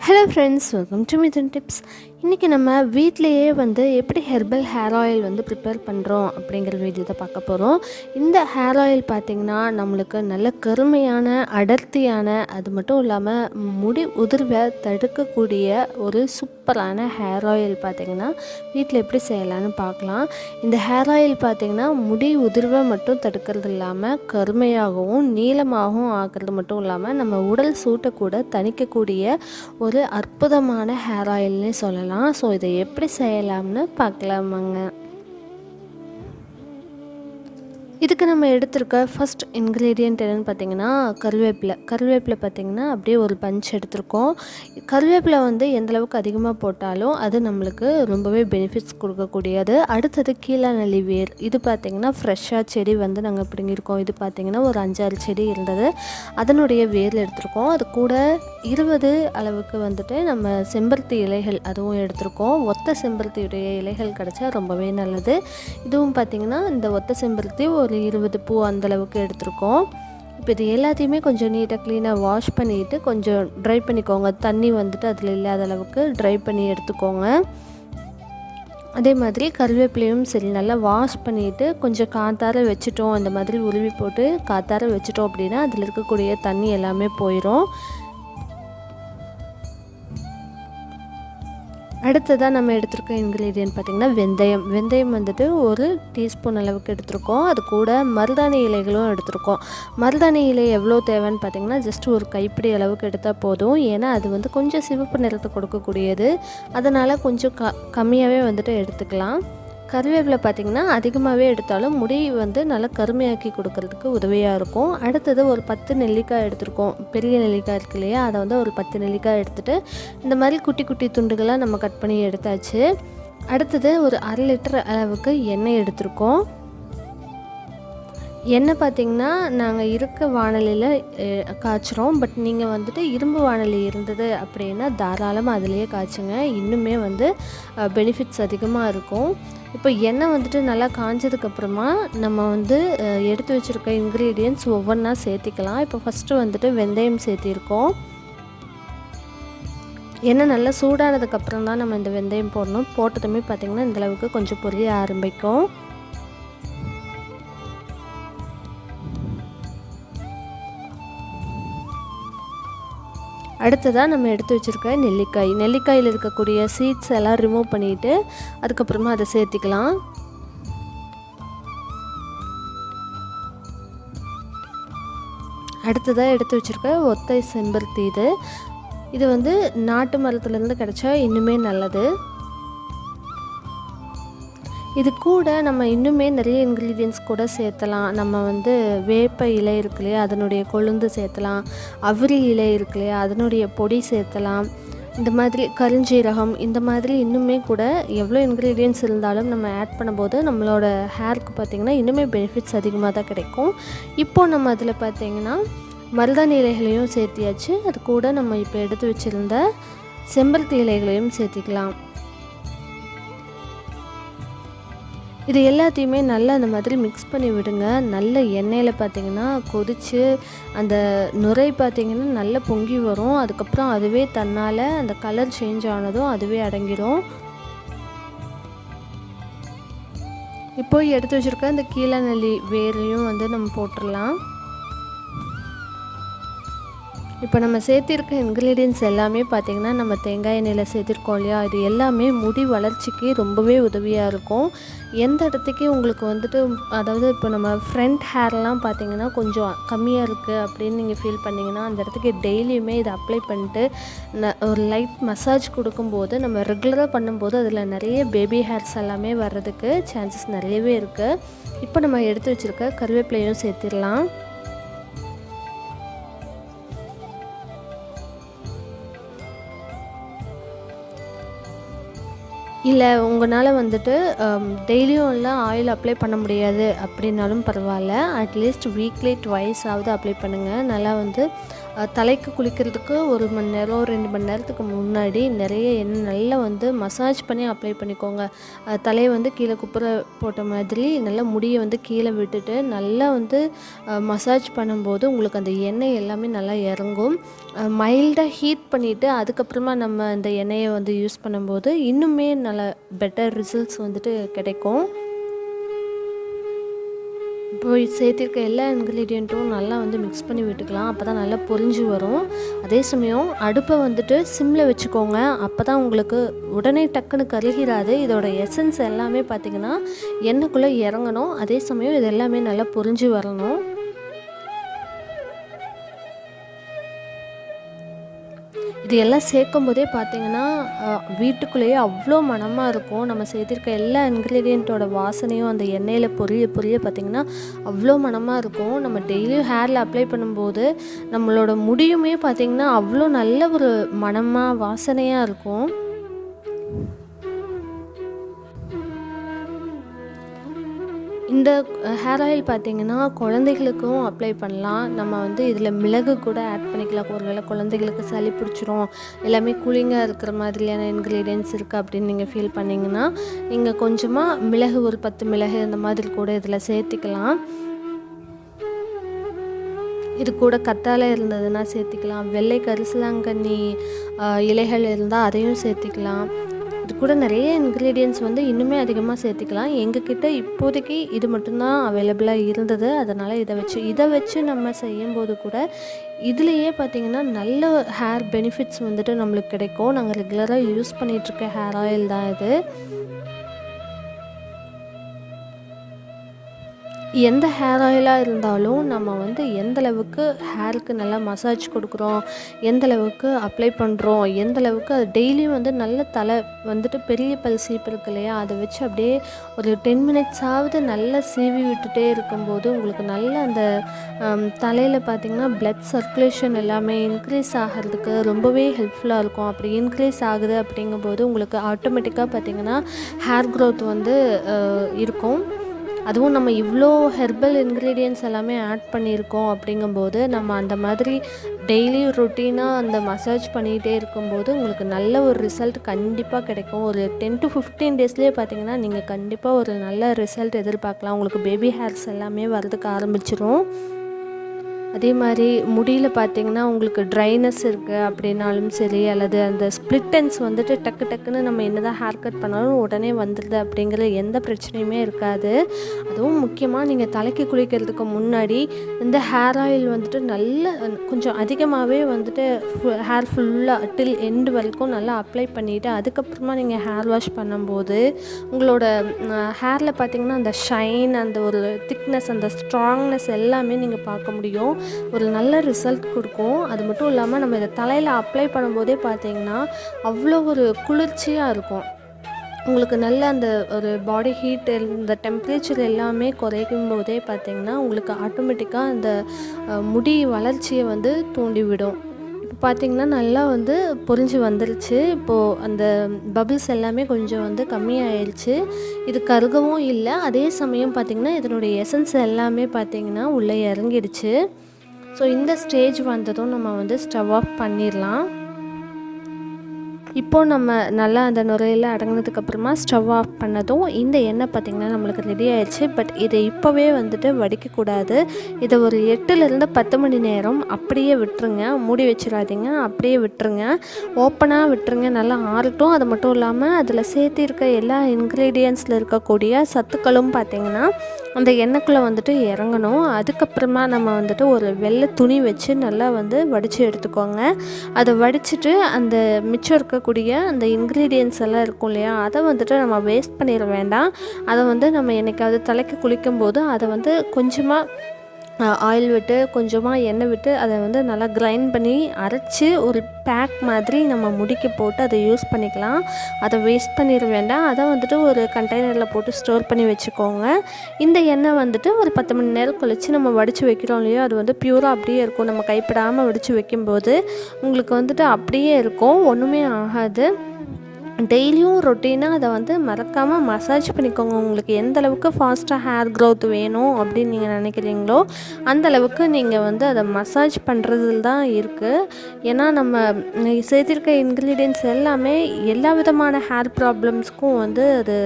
Hello friends, welcome to Mithuntips. இன்றைக்கி நம்ம வீட்டிலையே எப்படி ஹெர்பல் ஹேர் ஆயில் ப்ரிப்பேர் பண்ணுறோம் அப்படிங்கிற வீடியோ தான் பார்க்க போகிறோம். இந்த ஹேர் ஆயில் பார்த்திங்கன்னா நம்மளுக்கு நல்ல கருமையான அடர்த்தியான, அது மட்டும் இல்லாமல் முடி உதிர்வை தடுக்கக்கூடிய ஒரு சூப்பரான ஹேர் ஆயில் பார்த்திங்கன்னா வீட்டில் எப்படி செய்யலான்னு பார்க்கலாம். இந்த ஹேர் ஆயில் பார்த்திங்கன்னா முடி உதிர்வை மட்டும் தடுக்கிறது இல்லாமல் கருமையாகவும் நீளமாகவும் ஆகிறது மட்டும் இல்லாமல் நம்ம உடல் சூட்டை கூட தணிக்கக்கூடிய ஒரு அற்புதமான ஹேர் ஆயில்னே சொல்லலாம். ஸோ இதை எப்படி செய்யலாம்னு பார்க்கலாமாங்க. இதுக்கு நம்ம எடுத்துருக்க ஃபஸ்ட் இன்க்ரீடியன்ட் என்னென்னு பார்த்திங்கன்னா கருவேப்பிலை பார்த்திங்கன்னா அப்படியே ஒரு பஞ்ச் எடுத்திருக்கோம். கருவேப்பிலை எந்தளவுக்கு அதிகமாக போட்டாலும் அது நம்மளுக்கு ரொம்பவே பெனிஃபிட்ஸ் கொடுக்கக்கூடியது. அடுத்தது கீழாநெல்லி வேர், இது பார்த்திங்கன்னா ஃப்ரெஷ்ஷாக செடி நாங்கள் பிடுங்கியிருக்கோம். இது பார்த்திங்கன்னா ஒரு 5-6 செடி இருந்தது, அதனுடைய வேர் எடுத்திருக்கோம். அது கூட 20 அளவுக்கு நம்ம செம்பருத்தி இலைகள் அதுவும் எடுத்திருக்கோம். ஒத்த செம்பருத்தியுடைய இலைகள் கிடச்சா ரொம்பவே நல்லது. இதுவும் பார்த்திங்கன்னா இந்த ஒத்த செம்பருத்தி ஒரு 20 பூ அந்தளவுக்கு எடுத்திருக்கோம். இப்போ இது எல்லாத்தையுமே கொஞ்சம் நீட்டாக க்ளீனாக வாஷ் பண்ணிவிட்டு கொஞ்சம் ட்ரை பண்ணிக்கோங்க. தண்ணி அதில் இல்லாத அளவுக்கு ட்ரை பண்ணி எடுத்துக்கோங்க. அதே மாதிரி கருவேப்பிலையும் சரி நல்லா வாஷ் பண்ணிவிட்டு கொஞ்சம் காத்தார வச்சுட்டோம், இந்த மாதிரி உருவி போட்டு காத்தார வச்சுட்டோம் அப்படின்னா அதில் இருக்கக்கூடிய தண்ணி எல்லாமே போயிடும். அடுத்ததாக நம்ம எடுத்துருக்க இன்க்ரீடியன்ட் பார்த்திங்கன்னா வெந்தயம் ஒரு டீஸ்பூன் அளவுக்கு எடுத்திருக்கோம். அது கூட மருதாணி இலைகளும் எடுத்திருக்கோம். மருதாணி இலை எவ்வளோ தேவைன்னு பார்த்திங்கன்னா ஜஸ்ட் ஒரு கைப்பிடி அளவுக்கு எடுத்தால் போதும். ஏன்னா அது கொஞ்சம் சிவப்பு நிறத்தை கொடுக்கக்கூடியது, அதனால் கொஞ்சம் கம்மியாகவே எடுத்துக்கலாம். கருவேப்பிலை பார்த்திங்கன்னா அதிகமாகவே எடுத்தாலும் முடி நல்லா கருமையாக்கி கொடுக்கறதுக்கு உதவியாக இருக்கும். அடுத்தது ஒரு 10 நெல்லிக்காய் எடுத்துருக்கோம். பெரிய நெல்லிக்காய் இருக்கு இல்லையா, அதை ஒரு 10 நெல்லிக்காய் எடுத்துகிட்டு இந்த மாதிரி குட்டி குட்டி துண்டுகளாக நம்ம கட் பண்ணி எடுத்தாச்சு. அடுத்தது ஒரு 1/2 லிட்டர் அளவுக்கு எண்ணெய் எடுத்திருக்கோம். எண்ணெய் பார்த்திங்கன்னா நாங்கள் இருக்க வாணலியில் காய்ச்சிறோம். பட் நீங்கள் இரும்பு வாணலி இருந்தது அப்படின்னா தாராளமாக அதிலேயே காய்ச்சுங்க, இன்னுமே பெனிஃபிட்ஸ் அதிகமாக இருக்கும். இப்போ எண்ணெய் நல்லா காஞ்சதுக்கப்புறமா நம்ம எடுத்து வச்சுருக்க இன்க்ரீடியன்ட்ஸ் ஒவ்வொன்றா சேர்த்திக்கலாம். இப்போ ஃபஸ்ட்டு வெந்தயம் சேர்த்திருக்கோம். எண்ணெய் நல்லா சூடானதுக்கப்புறம் தான் நம்ம இந்த வெந்தயம் போடணும். போட்டதுமே பார்த்திங்கன்னா இந்தளவுக்கு கொஞ்சம் பொரிய ஆரம்பிக்கும். அடுத்ததாக நம்ம எடுத்து வச்சுருக்க நெல்லிக்காயில் இருக்கக்கூடிய சீட்ஸ் எல்லாம் ரிமூவ் பண்ணிவிட்டு அதுக்கப்புறமா அதை சேர்த்திக்கலாம். அடுத்ததாக எடுத்து வச்சுருக்க ஒத்தை செம்பருத்தி, இது நாட்டு மரத்துலேருந்து கிடச்சா இன்னுமே நல்லது. இது கூட நம்ம இன்னுமே நிறைய இன்க்ரீடியன்ட்ஸ் கூட சேர்த்தலாம். நம்ம வேப்ப இலை இருக்கு இல்லையா, அதனுடைய கொழுந்து சேர்த்தலாம். அவிரி இலை இருக்கு இல்லையா, அதனுடைய பொடி சேர்த்தலாம். இந்த மாதிரி கருஞ்சீரகம், இந்த மாதிரி இன்னுமே கூட எவ்வளோ இன்க்ரீடியன்ட்ஸ் இருந்தாலும் நம்ம ஆட் பண்ணும்போது நம்மளோட ஹேருக்கு பார்த்திங்கன்னா இன்னுமே பெனிஃபிட்ஸ் அதிகமாக தான் கிடைக்கும். இப்போது நம்ம அதில் பார்த்திங்கன்னா மருதாணி இலைகளையும் சேர்த்தியாச்சு. அது கூட நம்ம இப்போ எடுத்து வச்சுருந்த செம்பருத்தி இலைகளையும் சேர்த்திக்கலாம். இது எல்லாத்தையுமே நல்லா அந்த மாதிரி மிக்ஸ் பண்ணி விடுங்க. நல்ல எண்ணெயில் பார்த்திங்கன்னா கொதித்து அந்த நுரை பார்த்திங்கன்னா நல்லா பொங்கி வரும். அதுக்கப்புறம் அதுவே தன்னால் அந்த கலர் சேஞ்ச் ஆனதும் அதுவே அடங்கிடும். இப்போ எடுத்து வச்சுருக்க அந்த கீழாநெல்லி வேரையும் நம்ம போட்டுடலாம். இப்போ நம்ம சேர்த்திருக்க இன்க்ரீடியன்ட்ஸ் எல்லாமே பார்த்திங்கன்னா நம்ம தேங்காய் எண்ணெயில் சேர்த்திருக்கோம் இல்லையா, இது எல்லாமே முடி வளர்ச்சிக்கு ரொம்பவே உதவியாக இருக்கும். எந்த இடத்துக்கு உங்களுக்கு அதாவது இப்போ நம்ம ஃப்ரண்ட் ஹேர்லாம் பார்த்திங்கன்னா கொஞ்சம் கம்மியாக இருக்குது அப்படின்னு நீங்கள் ஃபீல் பண்ணிங்கன்னா அந்த இடத்துக்கு டெய்லியுமே இதை அப்ளை பண்ணிட்டு ஒரு லைட் மசாஜ் கொடுக்கும்போது நம்ம ரெகுலராக பண்ணும்போது அதில் நிறைய பேபி ஹேர்ஸ் எல்லாமே வர்றதுக்கு சான்சஸ் நிறையவே இருக்குது. இப்போ நம்ம எடுத்து வச்சுருக்க கருவேப்பிலையும் சேர்த்திடலாம். இல்லை உங்களால் டெய்லியும் எல்லாம் ஆயில் அப்ளை பண்ண முடியாது அப்படின்னாலும் பரவாயில்ல, அட்லீஸ்ட் வீக்லி ட்வைஸ் ஆகுது அப்ளை பண்ணுங்கள். நல்லா தலைக்கு குளிக்கிறதுக்கு 1 மணி நேரம் 2 மணி நேரத்துக்கு முன்னாடி நிறைய எண்ணெய் நல்லா வந்து மசாஜ் பண்ணி அப்ளை பண்ணிக்கோங்க. தலையை வந்து கீழே குப்புற போட்ட மாதிரி நல்லா முடியை வந்து கீழே விட்டுட்டு நல்லா வந்து மசாஜ் பண்ணும்போது உங்களுக்கு அந்த எண்ணெய் எல்லாமே நல்லா இறங்கும். மைல்டாக ஹீட் பண்ணிவிட்டு அதுக்கப்புறமா நம்ம இந்த எண்ணெயை வந்து யூஸ் பண்ணும்போது இன்னுமே நல்லா பெட்டர் ரிசல்ட்ஸ் வந்துட்டு கிடைக்கும். இப்போ சேர்த்திருக்க எல்லா இன்க்ரீடியண்ட்டும் நல்லா வந்து மிக்ஸ் பண்ணி விட்டுக்கலாம். அப்போ தான் நல்லா பொரிஞ்சு வரும். அதே சமயம் அடுப்பை வந்துட்டு சிம்மில் வச்சுக்கோங்க. அப்போ தான் உங்களுக்கு உடனே டக்குன்னு கருகிராது. இதோட எசன்ஸ் எல்லாமே பார்த்திங்கன்னா எண்ணெய்க்குள்ளே இறங்கணும். அதே சமயம் இது எல்லாமே நல்லா பொரிஞ்சு வரணும். இது எல்லாம் சேர்க்கும் போதே பார்த்திங்கன்னா வீட்டுக்குள்ளேயே அவ்வளோ மணமாக இருக்கும். நம்ம சேர்த்திருக்க எல்லா இன்க்ரீடியண்ட்டோட வாசனையும் அந்த எண்ணெயில் பொரிய பார்த்திங்கன்னா அவ்வளோ மணமாக இருக்கும். நம்ம டெய்லியும் ஹேரில் அப்ளை பண்ணும்போது நம்மளோட முடியுமே பார்த்திங்கன்னா அவ்வளோ நல்ல ஒரு மணமாக வாசனையாக இருக்கும். இந்த ஹேர் ஆயில் பார்த்திங்கன்னா குழந்தைகளுக்கும் அப்ளை பண்ணலாம். நம்ம வந்து இதில் மிளகு கூட ஆட் பண்ணிக்கலாம். ஒருவேளை குழந்தைகளுக்கு சளி பிடிச்சிரும், எல்லாமே கூலிங்காக இருக்கிற மாதிரியான இன்க்ரீடியன்ட்ஸ் இருக்குது அப்படின்னு நீங்கள் ஃபீல் பண்ணிங்கன்னா நீங்கள் கொஞ்சமாக மிளகு ஒரு 10 மிளகு இந்த மாதிரி கூட இதில் சேர்த்திக்கலாம். இது கூட கத்தாழை இருந்ததுன்னா சேர்த்திக்கலாம். வெள்ளை கரிசலாங்கண்ணி இலைகள் இருந்தால் அதையும் சேர்த்திக்கலாம். இது கூட நிறைய இன்க்ரீடியன்ட்ஸ் வந்து இன்னுமே அதிகமாக சேர்த்திக்கலாம். எங்ககிட்ட இப்போதைக்கு இது மட்டும்தான் அவைலபிளாக இருந்தது. அதனால் இதை வச்சு நம்ம செய்யும்போது கூட இதுலேயே பார்த்திங்கன்னா நல்ல ஹேர் பெனிஃபிட்ஸ் வந்துட்டு நம்மளுக்கு கிடைக்கும். நாங்கள் ரெகுலராக யூஸ் பண்ணிகிட்ருக்க ஹேர் ஆயில் தான் இது. எந்த ஹேர் ஆயிலாக இருந்தாலும் நம்ம வந்து எந்தளவுக்கு ஹேருக்கு நல்லா மசாஜ் கொடுக்குறோம், எந்தளவுக்கு அப்ளை பண்ணுறோம், எந்தளவுக்கு அது டெய்லியும் வந்து நல்ல தலை வந்துட்டு பெரிய பல் சீப்பு இருக்கு இல்லையா, அதை வச்சு அப்படியே ஒரு 10 மினிட்ஸாவது நல்லா சீவி விட்டுட்டே இருக்கும்போது உங்களுக்கு நல்ல அந்த தலையில் பார்த்திங்கன்னா ப்ளட் சர்க்குலேஷன் எல்லாமே இன்க்ரீஸ் ஆகிறதுக்கு ரொம்பவே ஹெல்ப்ஃபுல்லாக இருக்கும். அப்படி இன்க்ரீஸ் ஆகுது அப்படிங்கும்போது உங்களுக்கு ஆட்டோமேட்டிக்காக பார்த்திங்கன்னா ஹேர் க்ரோத் வந்து இருக்கும். அதுவும் நம்ம இவ்வளோ ஹெர்பல் இன்க்ரீடியன்ட்ஸ் எல்லாமே ஆட் பண்ணியிருக்கோம் அப்படிங்கும்போது நம்ம அந்த மாதிரி டெய்லி ரொட்டீனாக அந்த மசாஜ் பண்ணிகிட்டே இருக்கும்போது உங்களுக்கு நல்ல ஒரு ரிசல்ட் கண்டிப்பாக கிடைக்கும். ஒரு 10 to 15 டேஸ்லேயே பார்த்திங்கன்னா நீங்கள் கண்டிப்பாக ஒரு நல்ல ரிசல்ட் எதிர்பார்க்கலாம். உங்களுக்கு பேபி ஹேர்ஸ் எல்லாமே வரதுக்கு ஆரம்பிச்சிரும். அதே மாதிரி முடியில் பார்த்திங்கன்னா உங்களுக்கு ட்ரைனஸ் இருக்குது அப்படின்னாலும் சரி, அல்லது அந்த ஸ்ப்ளிட்டன்ஸ் வந்துட்டு டக்குன்னு நம்ம என்ன தான் ஹேர் கட் பண்ணாலும் உடனே வந்துடுது அப்படிங்கிற எந்த பிரச்சனையுமே இருக்காது. அதுவும் முக்கியமாக நீங்கள் தலைக்கு குளிக்கிறதுக்கு முன்னாடி இந்த ஹேர் ஆயில் வந்துட்டு நல்ல கொஞ்சம் அதிகமாகவே வந்துட்டு ஹேர் ஃபுல்லாக டில் எண்டு வரைக்கும் நல்லா அப்ளை பண்ணிவிட்டு அதுக்கப்புறமா நீங்கள் ஹேர் வாஷ் பண்ணும்போது உங்களோட ஹேரில் பார்த்திங்கன்னா அந்த ஷைன், அந்த ஒரு திக்னஸ், அந்த ஸ்ட்ராங்னஸ் எல்லாமே நீங்கள் பார்க்க முடியும். ஒரு நல்ல ரிசல்ட் கொடுக்கும். அது மட்டும் இல்லாமல் நம்ம இதை தலையில் அப்ளை பண்ணும்போதே பார்த்திங்கன்னா அவ்வளோ ஒரு குளிர்ச்சியாக இருக்கும். உங்களுக்கு நல்ல அந்த ஒரு பாடி ஹீட், இந்த டெம்பரேச்சர் எல்லாமே குறைக்கும் போதே பார்த்திங்கன்னா உங்களுக்கு ஆட்டோமேட்டிக்காக அந்த முடி வளர்ச்சியை வந்து தூண்டிவிடும். இப்போ பார்த்திங்கன்னா நல்லா வந்து பொரிஞ்சு வந்துருச்சு. இப்போது அந்த பபிள்ஸ் எல்லாமே கொஞ்சம் வந்து கம்மியாயிடுச்சு. இது கருகவும் இல்லை. அதே சமயம் பார்த்திங்கன்னா இதனுடைய எசன்ஸ் எல்லாமே பார்த்திங்கன்னா உள்ளே இறங்கிடுச்சு. ஸோ இந்த ஸ்டேஜ் வந்ததும் நம்ம வந்து ஸ்டவ் ஆஃப் பண்ணிடலாம். இப்போது நம்ம நல்லா அந்த நுரையில் அடங்கினதுக்கப்புறமா ஸ்டவ் ஆஃப் பண்ணதும் இந்த எண்ணெய் பார்த்திங்கன்னா நம்மளுக்கு ரெடி ஆயிடுச்சு. பட் இதை இப்போவே வந்துட்டு வடிக்கக்கூடாது. இதை ஒரு 8லேருந்து 10 மணி நேரம் அப்படியே விட்டுருங்க. மூடி வச்சிடாதீங்க, அப்படியே விட்டுருங்க. ஓப்பனாக விட்டுருங்க, நல்லா ஆறட்டும். அது மட்டும் இல்லாமல் அதில் சேர்த்திருக்க எல்லா இன்க்ரீடியன்ஸில் இருக்கக்கூடிய சத்துக்களும் பார்த்திங்கன்னா அந்த எண்ணெய்க்குள்ளே வந்துட்டு இறங்கணும். அதுக்கப்புறமா நம்ம வந்துட்டு ஒரு வெள்ளை துணி வச்சு நல்லா வந்து வடித்து எடுத்துக்கோங்க. அதை வடிச்சிட்டு அந்த மிச்சம் இருக்கக்கூடிய அந்த இன்க்ரீடியன்ஸ் எல்லாம் இருக்கும் இல்லையா, அதை வந்துட்டு நம்ம வேஸ்ட் பண்ணிட வேண்டாம். அதை வந்து நம்ம என்னைக்காவது தலைக்கு குளிக்கும்போது அதை வந்து கொஞ்சமாக ஆயில் விட்டு கொஞ்சமாக எண்ணெய் விட்டு அதை வந்து நல்லா கிரைண்ட் பண்ணி அரைச்சி ஒரு பேக் மாதிரி நம்ம முடிக்க போட்டு அதை யூஸ் பண்ணிக்கலாம். அதை வேஸ்ட் பண்ணிட வேண்டாம். அதை வந்துட்டு ஒரு கண்டெய்னரில் போட்டு ஸ்டோர் பண்ணி வச்சுக்கோங்க. இந்த எண்ணெய் வந்துட்டு ஒரு 10 மணி நேரம் கழித்து நம்ம வடித்து வைக்கிறோம் இல்லையோ, அது வந்து பியூராக அப்படியே இருக்கும். நம்ம கைப்படாமல் வடித்து வைக்கும்போது உங்களுக்கு வந்துட்டு அப்படியே இருக்கும், ஒன்றுமே ஆகாது. டெய்லியும் ரொட்டீனாக அதை வந்து மறக்காமல் மசாஜ் பண்ணிக்கோங்க. உங்களுக்கு எந்த அளவுக்கு ஃபாஸ்ட்டாக ஹேர் க்ரோத் வேணும் அப்படின்னு நீங்கள் நினைக்கிறீங்களோ அந்த அளவுக்கு நீங்கள் வந்து அதை மசாஜ் பண்ணுறதுல தான் இருக்குது. ஏன்னா நம்ம சேர்த்திருக்க இன்க்ரீடியன்ட்ஸ் எல்லாமே எல்லா விதமான ஹேர் ப்ராப்ளம்ஸ்க்கும் வந்து அது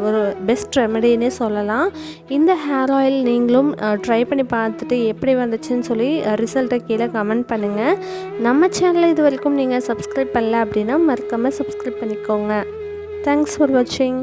ஒரு பெஸ்ட் ரெமெடின்னே சொல்லலாம். இந்த ஹேர் ஆயில் நீங்களும் ட்ரை பண்ணி பார்த்துட்டு எப்படி வந்துச்சுன்னு சொல்லி ரிசல்ட்டை கீழே கமெண்ட் பண்ணுங்கள். நம்ம சேனலை இது வரைக்கும் நீங்கள் சப்ஸ்கிரைப் பண்ணல அப்படின்னா மறக்காமல் சப்ஸ்கிரைப் பண்ணிக்கோங்க. தேங்க்ஸ் ஃபார் வாட்சிங்.